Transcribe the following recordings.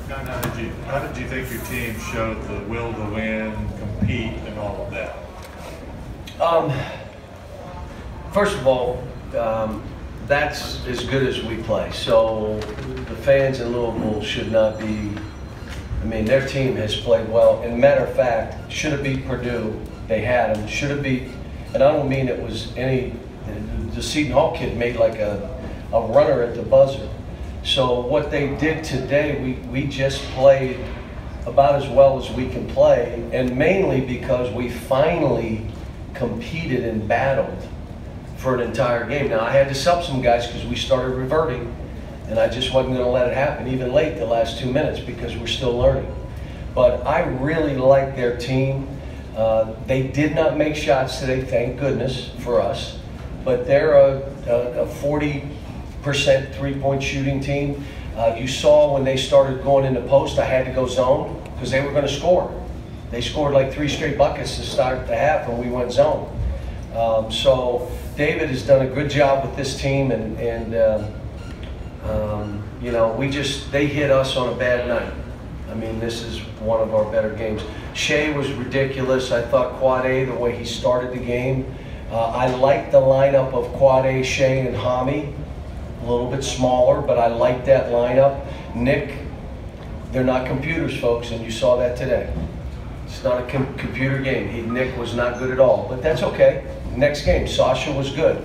John, how did you think your team showed the will to win, compete, and all of that? First of all, that's as good as we play. So the fans in Louisville should not be, I mean, their team has played well. And matter of fact, should have beat Purdue. They had them. Should have beat, and I don't mean it was any, the Seton Hall kid made like a runner at the buzzer. So what they did today, we just played about as well as we can play, and mainly because we finally competed and battled for an entire game. Now I had to sub some guys because we started reverting, and I just wasn't going to let it happen even late the last 2 minutes because we're still learning. But I really like their team. They did not make shots today, thank goodness for us, but they're a 40% three-point shooting team. You saw when they started going into post, I had to go zone because they were going to score. They scored like 3 straight buckets to start the half when we went zone. So David has done a good job with this team, and you know, they hit us on a bad night. I mean, this is one of our better games. Shea was ridiculous. I thought Quad A, the way he started the game. I like the lineup of Quad A, Shea, and Hami. A little bit smaller, but I like that lineup. Nick, they're not computers, folks, and you saw that today. It's not a computer game. Nick was not good at all, but that's okay. Next game, Sasha was good.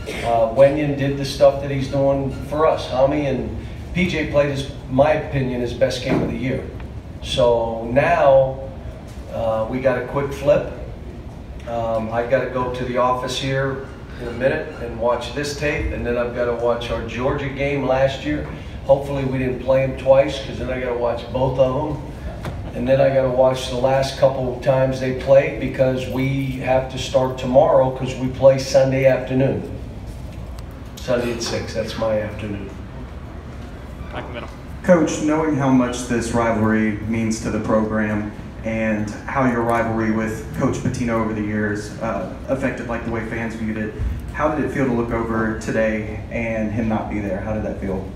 Wenyan did the stuff that he's doing for us. Hami and PJ played, my opinion, his best game of the year. So now we got a quick flip. I got to go to the office here in a minute and watch this tape, and then I've got to watch our Georgia game last year. Hopefully we didn't play them twice, because then I got to watch both of them. And then I got to watch the last couple of times they played, because we have to start tomorrow because we play Sunday afternoon. Sunday at 6, that's my afternoon. Coach, knowing how much this rivalry means to the program and how your rivalry with Coach Pitino over the years affected like the way fans viewed it, how did it feel to look over today and him not be there? How did that feel?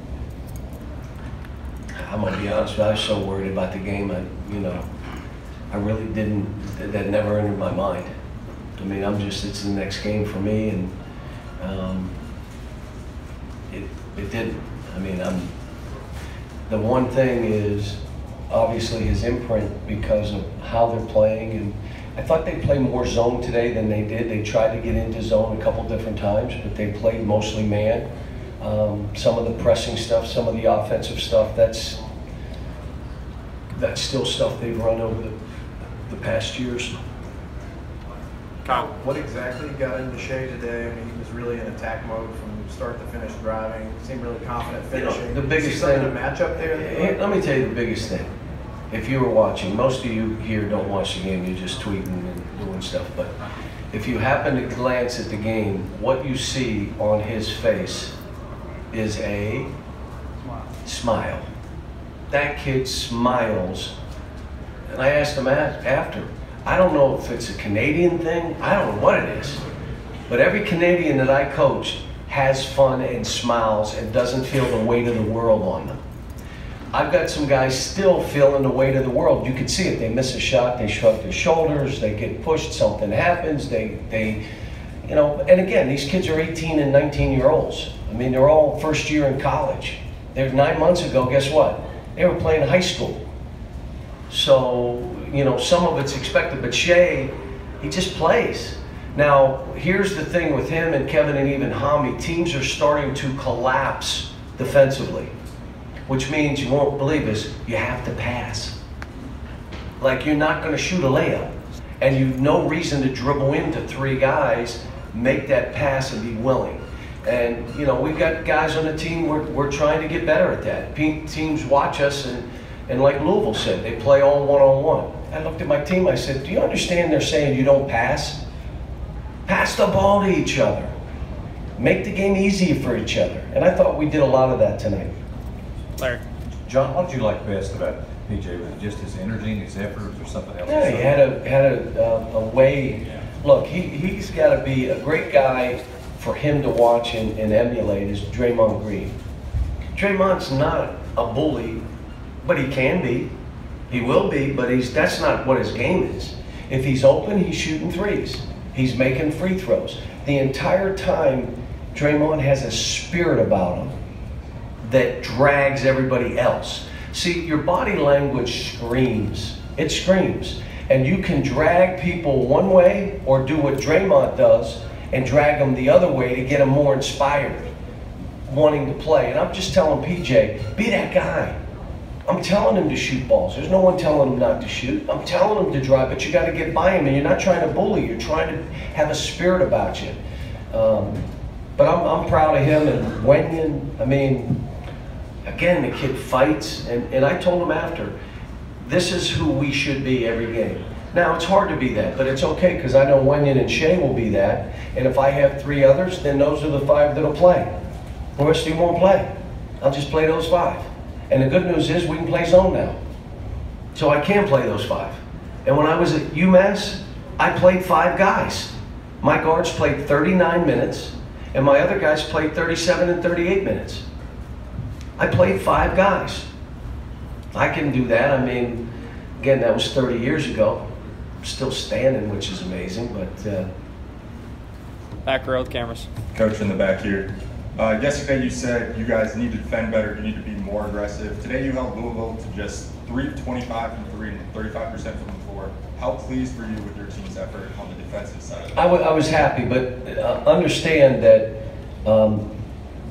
I'm gonna be honest with you, I was so worried about the game. I really didn't. That never entered my mind. I mean, it's the next game for me, and it didn't. I mean, the one thing is obviously his imprint because of how they're playing, and I thought they played more zone today than they did. They tried to get into zone a couple different times, but they played mostly man. Some of the pressing stuff, some of the offensive stuff, that's still stuff they've run over the past years. Kyle, what exactly got into Shea today? I mean, he was really in attack mode from start to finish driving. Seemed really confident finishing. You know, the biggest thing, a matchup there. Let me tell you the biggest thing. If you were watching, most of you here don't watch the game, you're just tweeting and doing stuff. But if you happen to glance at the game, what you see on his face is a smile. That kid smiles. And I asked him after, I don't know if it's a Canadian thing, I don't know what it is, but every Canadian that I coached has fun and smiles and doesn't feel the weight of the world on them. I've got some guys still feeling the weight of the world. You can see it. They miss a shot, they shrug their shoulders, they get pushed, something happens, you know, and again, these kids are 18 and 19-year-olds. I mean, they're all first year in college. They're 9 months ago, guess what? They were playing high school. So, you know, some of it's expected, but Shea, he just plays. Now, here's the thing with him and Kevin and even Hami, teams are starting to collapse defensively, which means, you won't believe this, you have to pass. Like, you're not gonna shoot a layup, and you've no reason to dribble into 3 guys, make that pass and be willing. And, you know, we've got guys on the team, we're trying to get better at that. Teams watch us, and like Louisville said, they play all one-on-one. I looked at my team, I said, do you understand they're saying you don't pass? Pass the ball to each other. Make the game easier for each other. And I thought we did a lot of that tonight. Larry. John, what did you like best about PJ? Was it just his energy and his effort, or something else? Yeah, he had a way. Look, he's got to be a great guy for him to watch and emulate is Draymond Green. Draymond's not a bully. but he can be. He will be, but that's not what his game is. If he's open, he's shooting threes. He's making free throws. The entire time, Draymond has a spirit about him that drags everybody else. See, your body language screams. It screams. And you can drag people one way or do what Draymond does and drag them the other way to get them more inspired, wanting to play. And I'm just telling PJ, be that guy. I'm telling him to shoot balls. There's no one telling him not to shoot. I'm telling him to drive, but you got to get by him, and you're not trying to bully. You're trying to have a spirit about you. But I'm proud of him. And Wenyen, I mean, again, the kid fights. And I told him after, this is who we should be every game. Now, it's hard to be that, but it's okay because I know Wenyen and Shea will be that. And if I have 3 others, then those are the 5 that'll play. The rest of you won't play. I'll just play those 5. And the good news is we can play zone now. So I can play those 5. And when I was at UMass, I played 5 guys. My guards played 39 minutes, and my other guys played 37 and 38 minutes. I played 5 guys. I can do that. I mean, again, that was 30 years ago. I'm still standing, which is amazing, but... Back row with cameras. Coach in the back here. Yesterday you said you guys need to defend better, you need to be more aggressive. Today you held Louisville to just 3 of 25 from 3 and 35% from the floor. How pleased were you with your team's effort on the defensive side? I was happy, but understand that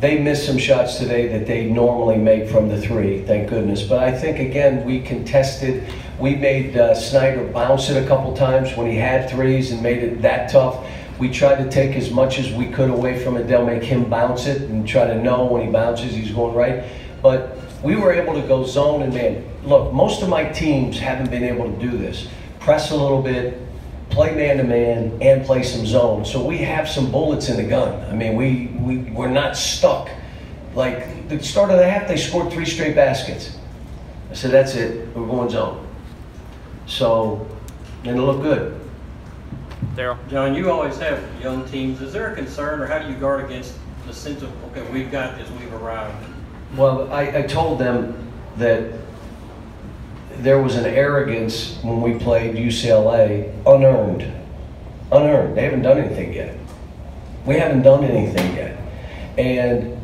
they missed some shots today that they normally make from the 3, thank goodness. But I think, again, we contested. We made Snyder bounce it a couple times when he had 3s and made it that tough. We tried to take as much as we could away from it. They'll make him bounce it and try to know when he bounces he's going right. But we were able to go zone and man. Look, most of my teams haven't been able to do this. Press a little bit, play man-to-man, and play some zone. So we have some bullets in the gun. I mean, we're not stuck. Like, the start of the half, they scored 3 straight baskets. I said, that's it, we're going zone. So, and it looked good. Daryl. John, you always have young teams. Is there a concern, or how do you guard against the sense of, okay, we've got this, we've arrived? Well, I told them that there was an arrogance when we played UCLA, unearned. Unearned. They haven't done anything yet. We haven't done anything yet. And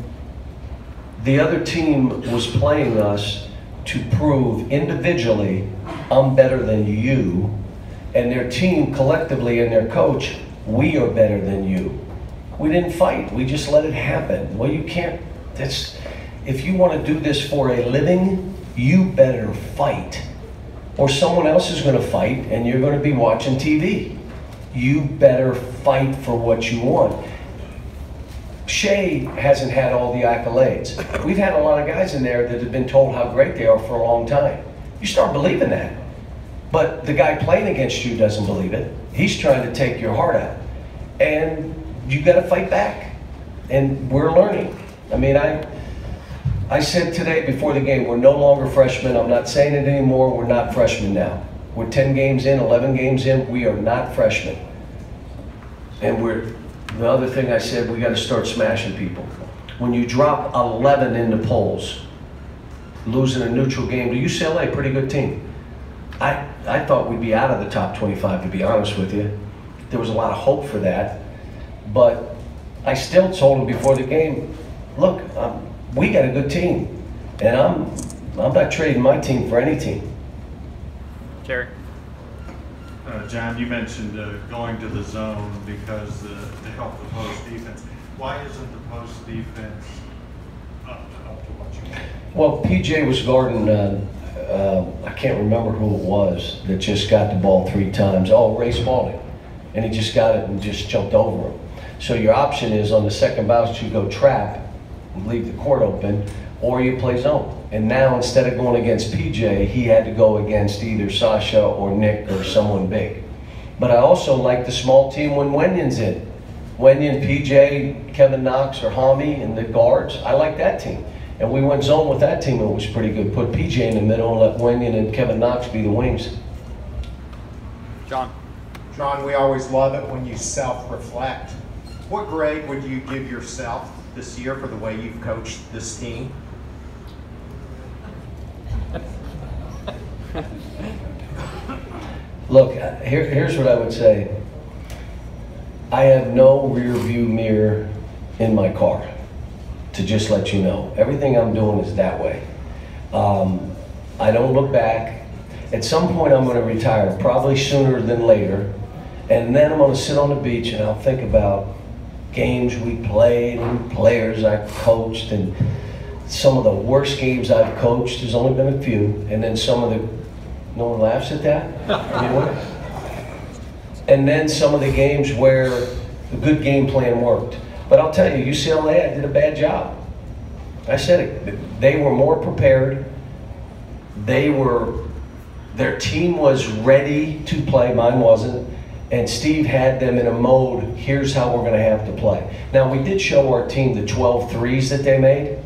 the other team was playing us to prove individually, I'm better than you. And their team collectively and their coach, we are better than you. We didn't fight, we just let it happen. Well, you can't, if you want to do this for a living, you better fight. Or someone else is going to fight and you're going to be watching TV. You better fight for what you want. Shea hasn't had all the accolades. We've had a lot of guys in there that have been told how great they are for a long time. You start believing that. But the guy playing against you doesn't believe it. He's trying to take your heart out. And you got to fight back. And we're learning. I mean, I said today before the game, we're no longer freshmen. I'm not saying it anymore. We're not freshmen now. We're 10 games in, 11 games in. We are not freshmen. And the other thing I said, we got to start smashing people. When you drop 11 in the polls, losing a neutral game to UCLA, pretty good team. I thought we'd be out of the top 25, to be honest with you. There was a lot of hope for that. But I still told him before the game, look, we got a good team. And I'm not trading my team for any team. Jerry. John, you mentioned going to the zone because to help the post defense. Why isn't the post defense up to what you want? Well, PJ was guarding, I can't remember who it was that just got the ball 3 times. Oh, Ray Spalding. And he just got it and just jumped over him. So your option is on the second bounce, you go trap, leave the court open, or you play zone. And now instead of going against PJ, he had to go against either Sasha or Nick or someone big. But I also like the small team when Wenyen's in. Wenyen, PJ, Kevin Knox, or Hami and the guards. I like that team. And we went zone with that team, and it was pretty good. Put PJ in the middle and let Wenyen and Kevin Knox be the wings. John. John, we always love it when you self-reflect. What grade would you give yourself this year for the way you've coached this team? Look, here's what I would say. I have no rear view mirror in my car, to just let you know. Everything I'm doing is that way. I don't look back. At some point I'm gonna retire, probably sooner than later, and then I'm gonna sit on the beach and I'll think about games we played and players I coached, and some of the worst games I've coached, there's only been a few, and then some of the, no one laughs at that? Anyone? And then some of the games where the good game plan worked. But I'll tell you, UCLA, I did a bad job. I said it. They were more prepared. Their team was ready to play, mine wasn't. And Steve had them in a mode, here's how we're gonna have to play. Now, we did show our team the 12 threes that they made.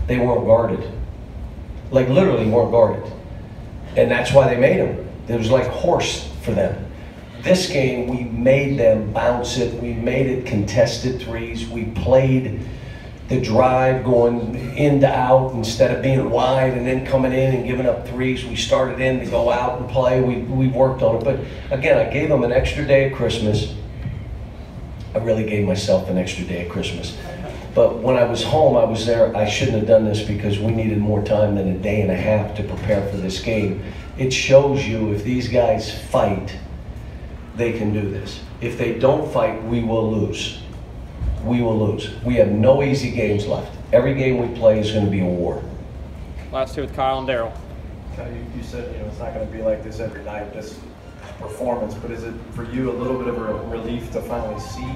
They weren't guarded. Like, literally weren't guarded. And that's why they made them. It was like horse for them. This game, we made them bounce it. We made it contested threes. We played the drive going in to out instead of being wide and then coming in and giving up threes. We started in to go out and play. We worked on it. But again, I gave them an extra day of Christmas. I really gave myself an extra day of Christmas. But when I was home, I was there. I shouldn't have done this because we needed more time than a day and a half to prepare for this game. It shows you if these guys fight, they can do this. If they don't fight, we will lose. We will lose. We have no easy games left. Every game we play is going to be a war. Last two with Kyle and Daryl. You said it's not going to be like this every night, this performance, but is it for you a little bit of a relief to finally see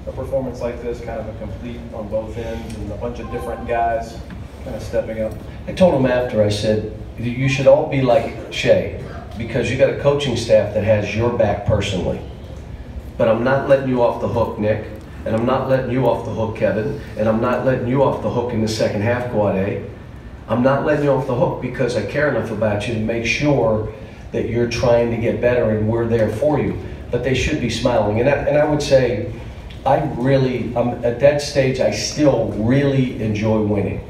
a performance like this, kind of a complete on both ends and a bunch of different guys kind of stepping up? I told him after, I said, you should all be like Shea, because you got a coaching staff that has your back personally. But I'm not letting you off the hook, Nick, and I'm not letting you off the hook, Kevin, and I'm not letting you off the hook in the second half, Quad A. I'm not letting you off the hook because I care enough about you to make sure that you're trying to get better and we're there for you. But they should be smiling. And I would say, I'm at that stage, I still really enjoy winning.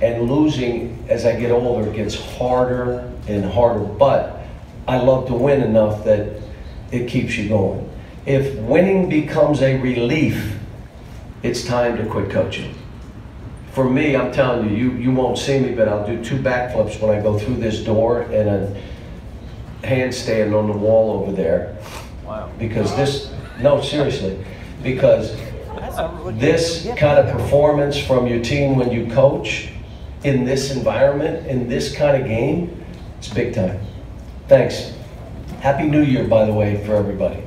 And losing, as I get older, gets harder and harder. But I love to win enough that it keeps you going. If winning becomes a relief, it's time to quit coaching. For me, I'm telling you, you won't see me, but I'll do 2 backflips when I go through this door and a handstand on the wall over there. Wow. Because no, seriously, because this kind of performance from your team when you coach in this environment, in this kind of game, it's big time. Thanks. Happy New Year, by the way, for everybody.